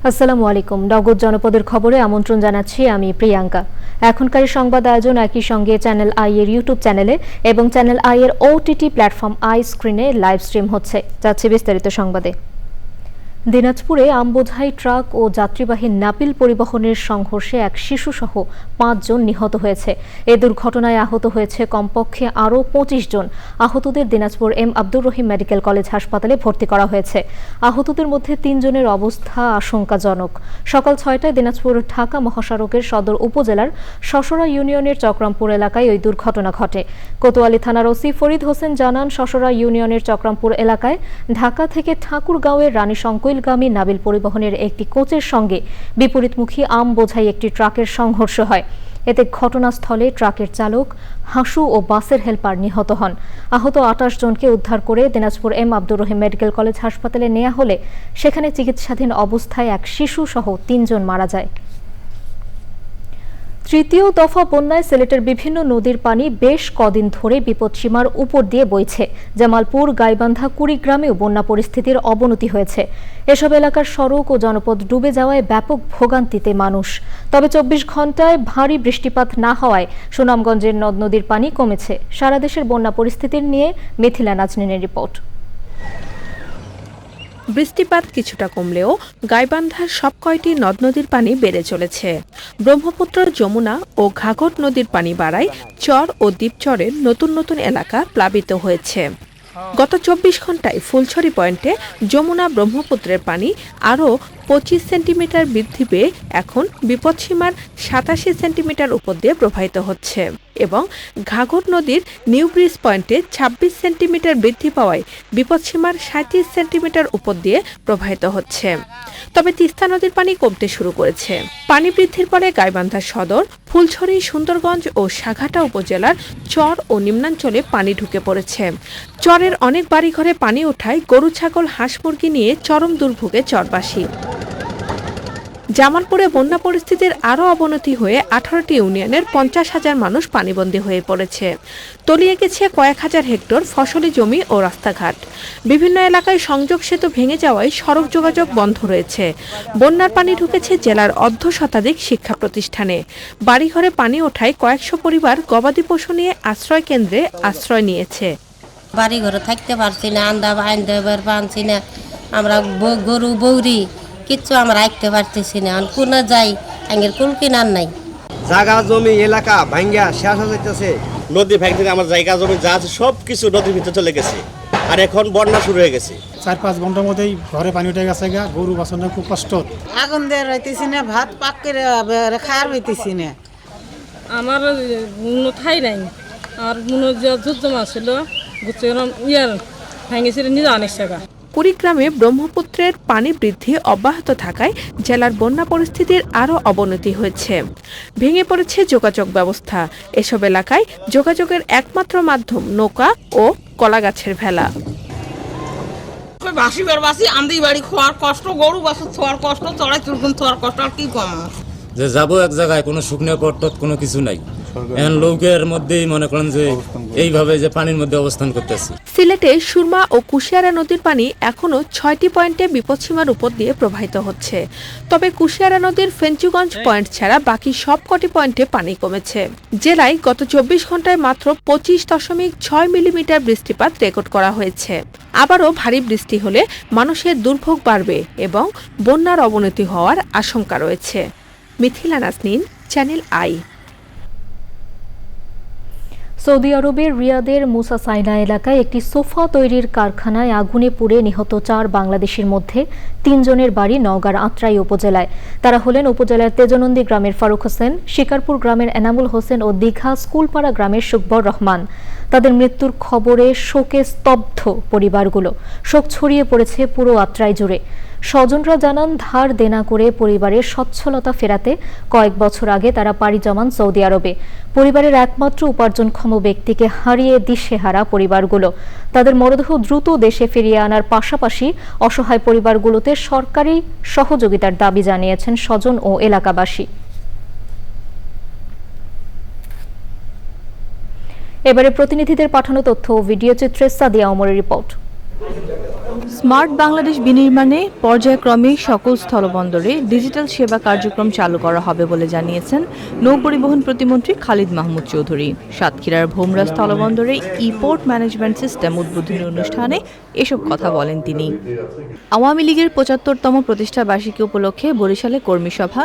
আসসালামু আলাইকুম। নগদ জনপদের খবরে আমন্ত্রণ জানাচ্ছি আমি প্রিয়াঙ্কা। এখনকার সংবাদ আয়োজন একই সঙ্গে চ্যানেল আই এর ইউটিউব চ্যানেলে এবং চ্যানেল আই এর ওটিটি প্ল্যাটফর্ম আই স্ক্রিনে লাইভ স্ট্রিম হচ্ছে। যাচ্ছে বিস্তারিত সংবাদে। দিনাজপুরে আমবোঝাই ট্রাক ও যাত্রীবাহী নাপিল পরিবহনের সংঘর্ষে এক শিশুসহ ৫ জন নিহত হয়েছে। এ দুর্ঘটনায় আহত হয়েছে কমপক্ষে আরও ২৫ জন। আহতদের Dinajpur M Abdur Rahim medical college হাসপাতালে ভর্তি করা হয়েছে। আহতদের মধ্যে ৩ জনের অবস্থা আশঙ্কাজনক। সকাল ৬টায় দিনাজপুর ঢাকা মহাসড়কের সদর উপজেলার শশরা ইউনিয়নের চক্রামপুর এলাকায় ওই দুর্ঘটনা ঘটে। কোতোয়ালি থানার ওসি ফরিদ হোসেন জানান, শশরা ইউনিয়নের চক্রামপুর এলাকায় ঢাকা থেকে ঠাকুরগাঁওয়ের রানী গামী নাবিল পরিবহনের একটি কোচের সঙ্গে বিপরীতমুখী আম বোঝাই একটি ট্রাকের সংঘর্ষ হয়। এতে ঘটনাস্থলে ট্রাকের চালক, হাসু ও বাসের হেলপার নিহত হন। আহত ২৮ জনকে উদ্ধার করে Dinajpur M Abdur Rahim medical college হাসপাতালে নেওয়া হলে সেখানে চিকিৎসাধীন অবস্থায় এক শিশু সহ ৩ জন মারা যায়। তৃতীয় দফা বন্যায় সিলেটের বিভিন্ন নদীর পানি বেশ কদিন ধরে বিপদসীমার উপর দিয়ে বইছে। জামালপুর, গাইবান্ধা, কুড়িগ্রামেও বন্যা পরিস্থিতির অবনতি হয়েছে। এসব এলাকার সড়ক ও জনপদ ডুবে যাওয়ায় ব্যাপক ভোগান্তিতে মানুষ। তবে ২৪ ঘন্টায় ভারী বৃষ্টিপাত না হওয়ায় সুনামগঞ্জের নদ নদীর পানি কমেছে। সারা দেশের বন্যা পরিস্থিতির নিয়ে মিথিলা নাজনীনের রিপোর্ট। বৃষ্টিপাত কিছুটা কমলেও গাইবান্ধার সব কয়টি নদ নদীর পানি বেড়ে চলেছে। ব্রহ্মপুত্র, যমুনা ও ঘাঘট নদীর পানি বাড়ায় চর ও দ্বীপচরের নতুন নতুন এলাকা প্লাবিত হয়েছে। গত ২৪ ঘন্টায় ফুলছড়ি পয়েন্টে যমুনা ব্রহ্মপুত্রের পানি আরও ২৫ সেন্টিমিটার বৃদ্ধি পেয়ে এখন বিপদসীমার ৮৭ সেন্টিমিটার উপর দিয়ে প্রবাহিত হচ্ছে এবং ঘাঘট নদীর নিউ ব্রিজ পয়েন্টে ২৬ সেন্টিমিটার বৃদ্ধি পাওয়ায় বিপদসীমার ৩৭ সেন্টিমিটার উপর দিয়ে প্রবাহিত হচ্ছে। তবে তিস্তা নদীর পানি কমতে শুরু করেছে। পানি বৃদ্ধির ফলে গাইবান্ধা সদর, ফুলছড়ি, সুন্দরগঞ্জ ও সাঘাটা উপজেলার চর ও নিম্নাঞ্চলে পানি ঢুকে পড়েছে। চরের অনেক বাড়িঘরে পানি ওঠায় গরু, ছাগল, হাঁস, মুরগি নিয়ে চরম দুর্ভোগে চরবাসী। জামালপুরে বন্যা পরিস্থিতির আরও অবনতি হয়ে ১৮টি ইউনিয়নের ৫০,০০০ মানুষ পানিবন্দী হয়ে পড়েছে। তলিয়ে গেছে কয়েক হাজার হেক্টর ফসলি জমি ও রাস্তাঘাট। বিভিন্ন এলাকায় সংযোগ সেতু ভেঙে যাওয়ায় সড়ক যোগাযোগ বন্ধ রয়েছে। বন্যার পানি ঢুকেছে জেলার অর্ধশতাধিক শিক্ষা প্রতিষ্ঠানে। বাড়িঘরে পানি ওঠায় কয়েকশো পরিবার গবাদি পশু নিয়ে আশ্রয় কেন্দ্রে আশ্রয় নিয়েছে। বাড়ি ঘরে থাকতে পারছি না, আন্দাবার পাচ্ছি না, আমরা গরু বৌরি কিচ্ছু আমরা রাখতে পারতেছি না। কোনো যাই আঙ্গের কুল কিনার নাই। জায়গা জমি এলাকা ভাঙ্গা শেষ হয়ে যাইতেছে। নদী ভাঙতে আমার জায়গা জমি যা আছে সব কিছু নদীর ভিতরে চলে গেছে। আর এখন বন্যা শুরু হয়ে গেছে। ৪-৫ ঘন্টার মধ্যেই ঘরে পানি উঠে গেছে, গরু বাছানো খুব কষ্ট। আগুন দিয়ে রইতেছি না, ভাত পাক করে খাওয়ার হইতেছি না। আমার ঠাই নাই, আর মনে জমা ছিল ইয়ার ভাঙেছিল নিজে অনেক জায়গা। কুড়িগ্রামে ব্রহ্মপুত্রের পানি বৃদ্ধি অব্যাহত থাকায় জেলার বন্যা পরিস্থিতির আরও অবনতি হয়েছে। ভেঙে পড়েছে যোগাযোগ ব্যবস্থা। এসব এলাকায় যোগাযোগের একমাত্র মাধ্যম নৌকা ও কলাগাছের ভেলা। আমদি বাড়ি খোয়ার কষ্ট, গরু বাছু ছোয়ার কষ্ট, চড়াই চুলকুন ছোয়ার কষ্ট, আর কি কম যে যাবো এক জায়গায় কোনো শুকনো পট্টত কোনো কিছু নাই। এখন লোকের মধ্যেই মনে করেন যে এইভাবে যে পানির মধ্যে অবস্থান করতেছে। সিলেটে সুরমা ও কুশিয়ারা নদীর পানি এখনো ৬টি পয়েন্টে বিপদসীমার উপর দিয়ে প্রবাহিত হচ্ছে। তবে কুশিয়ারা নদীর ফেঞ্চুগঞ্জ পয়েন্ট ছাড়া বাকি সবকটি পয়েন্টে পানি কমেছে। জেলায় গত ২৪ ঘন্টায় মাত্র ২৫.৬ মিলিমিটার বৃষ্টিপাত রেকর্ড করা হয়েছে। আবারও ভারী বৃষ্টি হলে মানুষের দুর্ভোগ বাড়বে এবং বন্যার অবনতি হওয়ার আশঙ্কা রয়েছে। Mithila Naznin, channel I. Saudi আরবের রিয়াদের মুসা সাইনা এলাকায় একটি সোফা তৈরির কারখানায় আগুনে পুড়ে নিহত ৪ বাংলাদেশির মধ্যে ৩ জনের বাড়ি নওগাঁর আত্রাই উপজেলায়। তারা হলেন উপজেলার তেজনন্দী গ্রামের ফারুক হোসেন, শিকারপুর গ্রামের এনামুল হোসেন ও দীঘা স্কুলপাড়া গ্রামের সুকবর রহমান। তাদের মৃত্যুর খবরে শোকে স্তব্ধ পরিবারগুলো। শোক ছড়িয়ে পড়েছে পুরো আত্রাই জুড়ে। স্বজনরা জানান, ধার দেনা করে পরিবারের সচ্ছলতা ফেরাতে কয়েক বছর আগে তারা পাড়ি জমান সৌদি আরবে। পরিবারের একমাত্র উপার্জনক্ষম ব্যক্তিকে হারিয়ে দিশেহারা পরিবারগুলো। তাদের মরদেহ দ্রুত দেশে ফিরিয়ে আনার পাশাপাশি অসহায় পরিবারগুলোতে সরকারি সহযোগিতার দাবি জানিয়েছেন স্বজন ও এলাকাবাসী। এবারে প্রতিনিধিদের পাঠানো তথ্য ও ভিডিও চিত্রে সাদিয়া ওমরের রিপোর্ট। স্মার্ট বাংলাদেশ বিনির্মাণে পর্যায়ক্রমে সকল স্থলবন্দরে ডিজিটাল সেবা কার্যক্রম চালু করা হবে বলে জানিয়েছেন নৌপরিবহন প্রতিমন্ত্রী খালিদ মাহমুদ চৌধুরী। সাতক্ষীরার ভোমরা স্থলবন্দরে ই-পোর্ট ম্যানেজমেন্ট সিস্টেম উদ্বোধনী অনুষ্ঠানে এসব কথা বলেন তিনি। আওয়ামী লীগের ৭৫তম প্রতিষ্ঠা বার্ষিকী উপলক্ষে বরিশালে কর্মী সভা,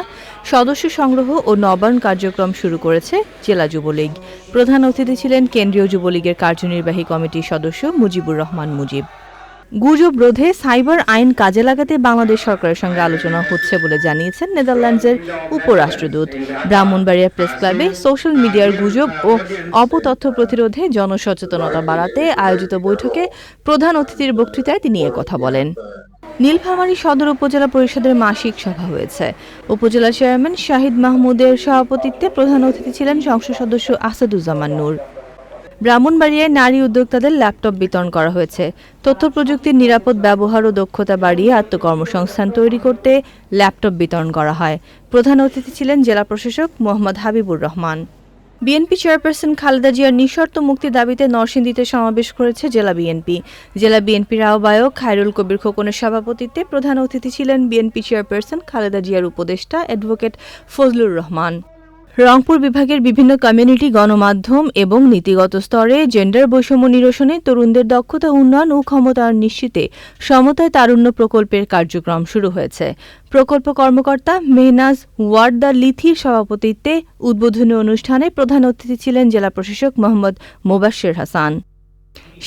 সদস্য সংগ্রহ ও নবায়ন কার্যক্রম শুরু করেছে জেলা যুবলীগ। প্রধান অতিথি ছিলেন কেন্দ্রীয় যুবলীগের কার্যনির্বাহী কমিটির সদস্য মুজিবুর রহমান মুজিব। গুজব রোধে সাইবার আইন কাজে লাগাতে বাংলাদেশ সরকারের সঙ্গে আলোচনা হচ্ছে বলে জানিয়েছেন নেদারল্যান্ডসের উপরাষ্ট্রদূত। ব্রাহ্মণবাড়িয়া প্রেস ক্লাবে সোশ্যাল মিডিয়ার গুজব ও অপতথ্য প্রতিরোধে জনসচেতনতা বাড়াতে আয়োজিত বৈঠকে প্রধান অতিথির বক্তৃতায় তিনি একথা বলেন। নীলফামারী সদর উপজেলা পরিষদের মাসিক সভা হয়েছে। উপজেলা চেয়ারম্যান শাহিদ মাহমুদের সভাপতিত্বে প্রধান অতিথি ছিলেন সংসদ সদস্য আসাদুজ্জামান নূর। ব্রাহ্মণবাড়িয়ায় নারী উদ্যোক্তাদের ল্যাপটপ বিতরণ করা হয়েছে। তথ্য প্রযুক্তির নিরাপদ ব্যবহার ও দক্ষতা বাড়িয়ে আত্মকর্মসংস্থান তৈরি করতে ল্যাপটপ বিতরণ করা হয়। প্রধান অতিথি ছিলেন জেলা প্রশাসক মোহাম্মদ হাবিবুর রহমান। বিএনপি চেয়ারপারসন খালেদা জিয়ার নিঃশর্ত মুক্তির দাবিতে নরসিংদীতে সমাবেশ করেছে জেলা বিএনপি। জেলা বিএনপির আহ্বায়ক খায়রুল কবির খোকনের সভাপতিত্বে প্রধান অতিথি ছিলেন বিএনপি চেয়ারপারসন খালেদা জিয়ার উপদেষ্টা অ্যাডভোকেট ফজলুর রহমান। রংপুর বিভাগের বিভিন্ন কমিউনিটি, গণমাধ্যম এবং নীতিগত স্তরে জেন্ডার বৈষম্য নিরসনে তরুণদের দক্ষতা উন্নয়ন ও ক্ষমতায়ন নিশ্চিতে সমতায় তারুণ্য প্রকল্পের কার্যক্রম শুরু হয়েছে। প্রকল্প কর্মকর্তা মেহনাজ ওয়ার্দা লিথির সভাপতিত্বে উদ্বোধনী অনুষ্ঠানে প্রধান অতিথি ছিলেন জেলা প্রশাসক মোহাম্মদ মোবাশ্বের হাসান।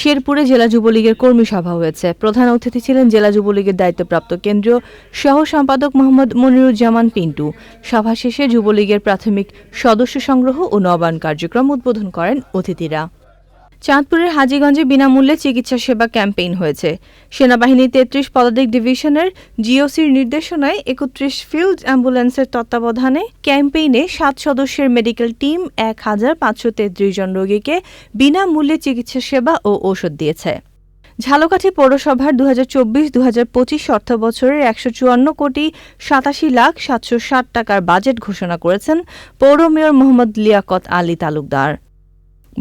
শেরপুরে জেলা যুবলীগের কর্মী সভা হয়েছে। প্রধান অতিথি ছিলেন জেলা যুবলীগের দায়িত্বপ্রাপ্ত কেন্দ্রীয় সহ সম্পাদক মোহাম্মদ মনিরুজ্জামান পিন্টু। সভা শেষে যুবলীগের প্রাথমিক সদস্য সংগ্রহ ও নবায়ন কার্যক্রম উদ্বোধন করেন অতিথিরা। চাঁদপুরের হাজীগঞ্জে বিনামূল্যে চিকিৎসা সেবা ক্যাম্পেইন হয়েছে। সেনাবাহিনীর ৩৩ পদাতিক ডিভিশনের জিওসির নির্দেশনায় ৩১ ফিল্ড অ্যাম্বুলেন্সের তত্ত্বাবধানে ক্যাম্পেইনে ৭ সদস্যের মেডিকেল টিম ১,৫৩৩ জন রোগীকে বিনামূল্যে চিকিৎসা সেবা ও ঔষধ দিয়েছে। ঝালকাঠি পৌরসভার ২০২৪-২০২৫ অর্থবছরের ১৫,৮৭,৭৬,৭৬০ টাকার বাজেট ঘোষণা করেছেন পৌর মেয়র মোহাম্মদ লিয়াকত আলী তালুকদার।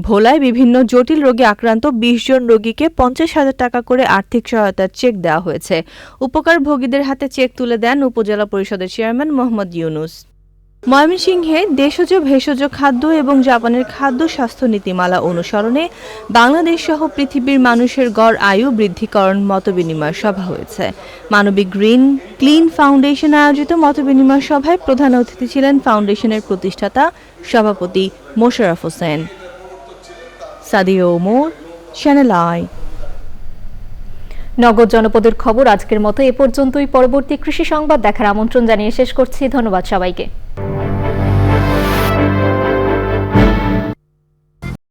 ভোলায় বিভিন্ন জটিল রোগে আক্রান্ত ২০ জন রোগীকে ৫০,০০০ টাকা করে আর্থিক সহায়তার চেক দেওয়া হয়েছে। উপকারভোগীদের হাতে চেক তুলে দেন উপজেলা পরিষদের চেয়ারম্যান মোহাম্মদ ইউনুস। ময়মনসিংহে দেশজ, ভেষজ খাদ্য এবং জাপানের খাদ্য স্বাস্থ্য নীতিমালা অনুসরণে বাংলাদেশ সহ পৃথিবীর মানুষের গড় আয়ু বৃদ্ধিকরণ মতবিনিময় সভা হয়েছে। মানবিক গ্রিন ক্লিন ফাউন্ডেশন আয়োজিত মতবিনিময় সভায় প্রধান অতিথি ছিলেন ফাউন্ডেশনের প্রতিষ্ঠাতা সভাপতি মোশাররফ হোসেন। Sadia Omar, channel I. নগর জনপদের খবর আজকের মতো এ পর্যন্তই। পরবর্তী কৃষি সংবাদ দেখার আমন্ত্রণ জানিয়ে শেষ করছি। ধন্যবাদ সবাইকে।